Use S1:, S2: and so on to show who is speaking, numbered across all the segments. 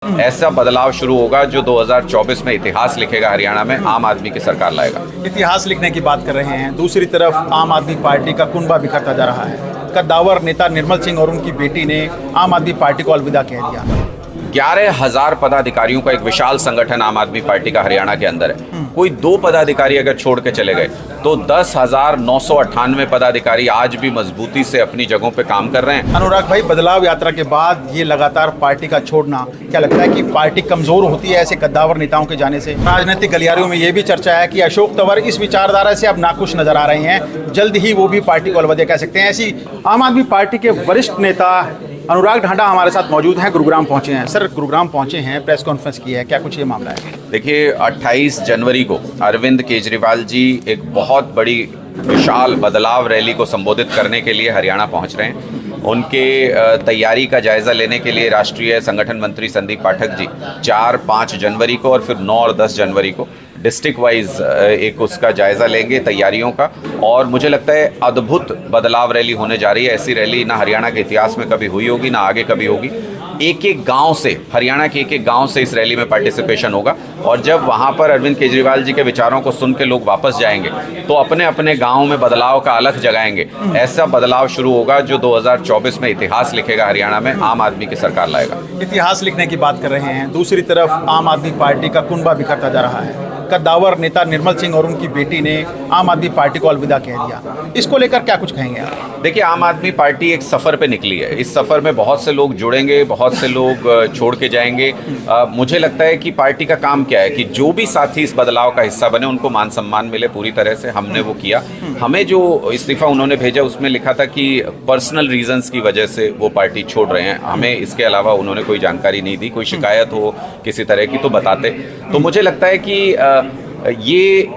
S1: ऐसा बदलाव शुरू होगा जो 2024 में इतिहास लिखेगा। हरियाणा में आम आदमी की सरकार लाएगा।
S2: इतिहास लिखने की बात कर रहे हैं, दूसरी तरफ आम आदमी पार्टी का कुनबा बिखरता जा रहा है। कद्दावर नेता निर्मल सिंह और उनकी बेटी ने आम आदमी पार्टी को अलविदा कह दिया।
S1: 11,000 पदाधिकारियों का एक विशाल संगठन आम आदमी पार्टी का हरियाणा के अंदर है। कोई 2 पदाधिकारी अगर छोड़ के चले गए तो 10,998 पदाधिकारी आज भी मजबूती से अपनी जगहों पे काम कर रहे हैं।
S2: अनुराग भाई, बदलाव यात्रा के बाद ये लगातार पार्टी का छोड़ना, क्या लगता है कि पार्टी कमजोर होती है ऐसे कद्दावर नेताओं के जाने से? राजनीतिक गलियारों में ये भी चर्चा है कि अशोक तंवर इस विचारधारा से अब नाखुश नजर आ रहे हैं, जल्द ही वो भी पार्टी को अलविदा कह सकते हैं। ऐसी आम आदमी पार्टी के वरिष्ठ नेता अनुराग ढांडा हमारे साथ मौजूद हैं, गुरुग्राम पहुंचे हैं। सर, गुरुग्राम पहुंचे हैं, प्रेस कॉन्फ्रेंस की है, क्या कुछ ये मामला है?
S1: देखिए, 28 जनवरी को अरविंद केजरीवाल जी एक बहुत बड़ी विशाल बदलाव रैली को संबोधित करने के लिए हरियाणा पहुंच रहे हैं। उनके तैयारी का जायज़ा लेने के लिए राष्ट्रीय संगठन मंत्री संदीप पाठक जी 4-5 जनवरी को और फिर 9 और 10 जनवरी को डिस्ट्रिक्ट वाइज एक उसका जायज़ा लेंगे तैयारियों का। और मुझे लगता है अद्भुत बदलाव रैली होने जा रही है। ऐसी रैली ना हरियाणा के इतिहास में कभी हुई होगी, ना आगे कभी होगी। एक गांव से, हरियाणा के एक गांव से इस रैली में पार्टिसिपेशन होगा। और जब वहां पर अरविंद केजरीवाल जी के विचारों को सुन के लोग वापस जाएंगे तो अपने अपने गांव में बदलाव का अलख जगाएंगे। ऐसा बदलाव शुरू होगा जो 2024 में इतिहास लिखेगा। हरियाणा में आम आदमी की सरकार लाएगा।
S2: इतिहास लिखने की बात कर रहे हैं, दूसरी तरफ आम आदमी पार्टी का कुनबा बिखरता जा रहा है। कद्दावर नेता निर्मल सिंह और उनकी बेटी ने आम आदमी पार्टी को अलविदा कह दिया। इसको लेकर क्या कुछ कहेंगे आप?
S1: देखिए, आम आदमी पार्टी एक सफ़र पे निकली है। इस सफ़र में बहुत से लोग जुड़ेंगे, बहुत से लोग छोड़ के जाएंगे। मुझे लगता है कि पार्टी का काम क्या है कि जो भी साथी इस बदलाव का हिस्सा बने उनको मान सम्मान मिले पूरी तरह से। हमने वो किया। हमें जो इस्तीफ़ा उन्होंने भेजा उसमें लिखा था कि पर्सनल रीजंस की वजह से वो पार्टी छोड़ रहे हैं। हमें इसके अलावा उन्होंने कोई जानकारी नहीं दी। कोई शिकायत हो किसी तरह की तो बताते। तो मुझे लगता है कि ये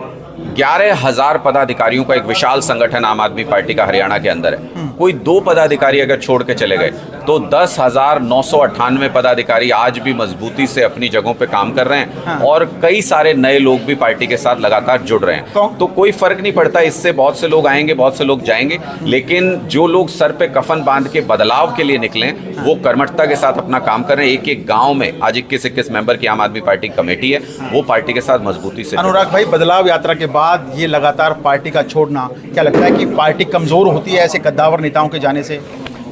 S1: 11,000 पदाधिकारियों का एक विशाल संगठन आम आदमी पार्टी का हरियाणा के अंदर है। कोई 2 पदाधिकारी अगर छोड़ के चले गए तो 10,998 पदाधिकारी आज भी मजबूती से अपनी जगहों पे काम कर रहे हैं। और कई सारे नए लोग भी पार्टी के साथ लगातार जुड़ रहे हैं। तो कोई फर्क नहीं पड़ता इससे। बहुत से लोग आएंगे, बहुत से लोग जाएंगे, लेकिन जो लोग सर पे कफन बांध के बदलाव के लिए निकले वो कर्मठता के साथ अपना काम कर रहे हैं। एक गाँव में आज 21 मेंबर की आम आदमी पार्टी कमेटी है, वो पार्टी के साथ मजबूती से।
S2: अनुराग भाई, बदलाव यात्रा के बाद ये लगातार पार्टी का छोड़ना, क्या लगता है कि पार्टी कमजोर होती है ऐसे कद्दावर नेताओं के जाने से?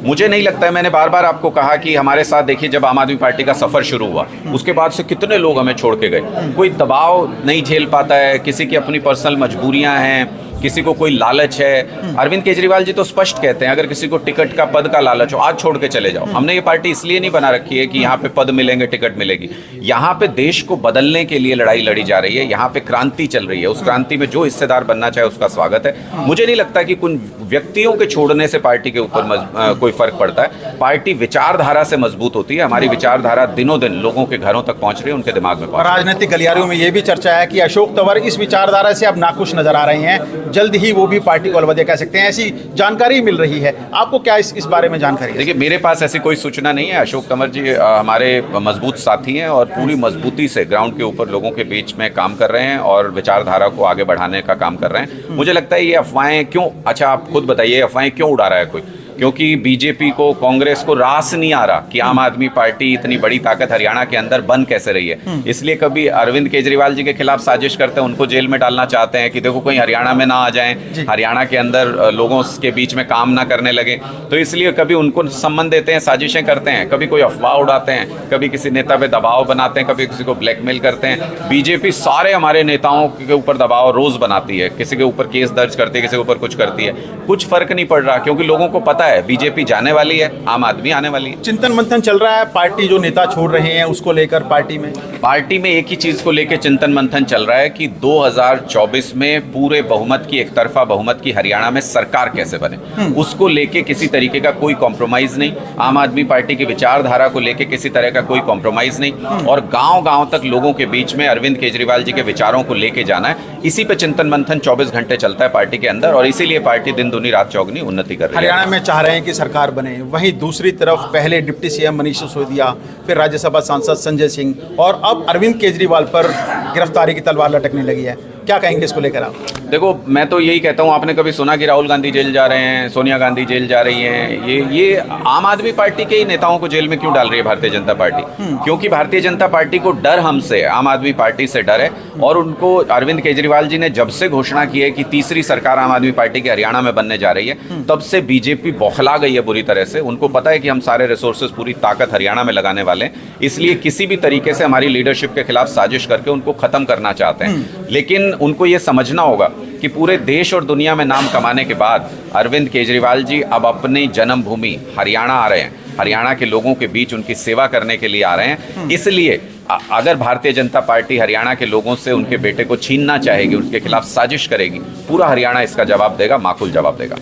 S1: मुझे नहीं लगता है। मैंने बार बार आपको कहा कि हमारे साथ देखिए, जब आम आदमी पार्टी का सफ़र शुरू हुआ उसके बाद से कितने लोग हमें छोड़ के गए। कोई दबाव नहीं झेल पाता है, किसी की अपनी पर्सनल मजबूरियां हैं, किसी को कोई लालच है। अरविंद केजरीवाल जी तो स्पष्ट कहते हैं अगर किसी को टिकट का, पद का लालच हो, आज छोड़ के चले जाओ। हमने ये पार्टी इसलिए नहीं बना रखी है कि यहाँ पे पद मिलेंगे, टिकट मिलेगी। यहाँ पे देश को बदलने के लिए लड़ाई लड़ी जा रही है। यहाँ पे क्रांति चल रही है। उस क्रांति में जो हिस्सेदार बनना चाहे उसका स्वागत है। मुझे नहीं लगता कि कुछ व्यक्तियों के छोड़ने से पार्टी के ऊपर कोई फर्क पड़ता है। पार्टी विचारधारा से मजबूत होती है। हमारी विचारधारा दिनों दिन लोगों के घरों तक पहुंच रही है, उनके दिमाग में।
S2: राजनीतिक गलियारों में ये भी चर्चा है कि अशोक तंवर इस विचारधारा से अब नाखुश नजर आ रहे हैं, जल्द ही वो भी पार्टी को अलविदा कह सकते हैं। ऐसी जानकारी मिल रही है। आपको क्या इस बारे में जानकारी है?
S1: देखिए, मेरे पास ऐसी कोई सूचना नहीं है। अशोक तंवर जी हमारे मजबूत साथी हैं और पूरी मजबूती से ग्राउंड के ऊपर लोगों के बीच में काम कर रहे हैं और विचारधारा को आगे बढ़ाने का काम कर रहे हैं। मुझे लगता है ये अफवाहें क्यों, अच्छा आप खुद बताइए, अफवाहें क्यों उड़ा रहा है कोई? क्योंकि बीजेपी को, कांग्रेस को रास नहीं आ रहा कि आम आदमी पार्टी इतनी बड़ी ताकत हरियाणा के अंदर बन कैसे रही है। इसलिए कभी अरविंद केजरीवाल जी के खिलाफ साजिश करते हैं, उनको जेल में डालना चाहते हैं कि देखो कहीं हरियाणा में ना आ जाएं, हरियाणा के अंदर लोगों के बीच में काम ना करने लगे। तो इसलिए कभी उनको सम्मान देते हैं, साजिशें करते हैं, कभी कोई अफवाह उड़ाते हैं, कभी किसी नेता पे दबाव बनाते हैं, कभी किसी को ब्लैकमेल करते हैं। बीजेपी सारे हमारे नेताओं के ऊपर दबाव रोज बनाती है, किसी के ऊपर केस दर्ज करती है, किसी के ऊपर कुछ करती है। कुछ फर्क नहीं पड़ रहा क्योंकि लोगों को पता है बीजेपी जाने वाली है, आम आदमी आने वाली है।
S2: चिंतन मंथन चल रहा है पार्टी जो नेता छोड़ रहे हैं उसको लेकर। पार्टी में
S1: एक ही चीज को लेकर चिंतन मंथन चल रहा है कि 2024 में पूरे बहुमत की, एक तरफा बहुमत की हरियाणा में सरकार कैसे बने। उसको लेके किसी तरीके का कोई कॉम्प्रोमाइज नहीं। आम आदमी पार्टी की विचारधारा को लेके किसी तरह का कोई कॉम्प्रोमाइज नहीं। और गांव-गांव तक लोगों के बीच में अरविंद केजरीवाल जी के विचारों को लेके जाना है। इसी पे चिंतन मंथन 24 घंटे चलता है पार्टी के अंदर और इसीलिए पार्टी दिन दुनी रात चौगनी उन्नति कर रही है।
S2: हरियाणा में चाह रहे हैं कि सरकार बने, वहीं दूसरी तरफ पहले डिप्टी सीएम मनीष सिसोदिया, फिर राज्यसभा सांसद संजय सिंह और अब अरविंद केजरीवाल पर गिरफ्तारी की तलवार लटकने लगी है। क्या कहेंगे इसको लेकर आप?
S1: देखो, मैं तो यही कहता हूँ, आपने कभी सुना कि राहुल गांधी जेल जा रहे हैं, सोनिया गांधी जेल जा रही हैं? ये आम आदमी पार्टी के ही नेताओं को जेल में क्यों डाल रही है भारतीय जनता पार्टी? क्योंकि भारतीय जनता पार्टी को डर हमसे, आम आदमी पार्टी से डर है। और उनको अरविंद केजरीवाल जी ने जब से घोषणा की है कि तीसरी सरकार आम आदमी पार्टी के हरियाणा में बनने जा रही है, तब से बीजेपी बौखला गई है बुरी तरह से। उनको पता है कि हम सारे रिसोर्सेज, पूरी ताकत हरियाणा में लगाने वाले हैं, इसलिए किसी भी तरीके से हमारी लीडरशिप के खिलाफ साजिश करके उनको खत्म करना चाहते हैं। लेकिन उनको ये समझना होगा कि पूरे देश और दुनिया में नाम कमाने के बाद अरविंद केजरीवाल जी अब अपनी जन्मभूमि हरियाणा आ रहे हैं, हरियाणा के लोगों के बीच उनकी सेवा करने के लिए आ रहे हैं। इसलिए अगर भारतीय जनता पार्टी हरियाणा के लोगों से उनके बेटे को छीनना चाहेगी, उसके खिलाफ साजिश करेगी, पूरा हरियाणा इसका जवाब देगा, माकूल जवाब देगा।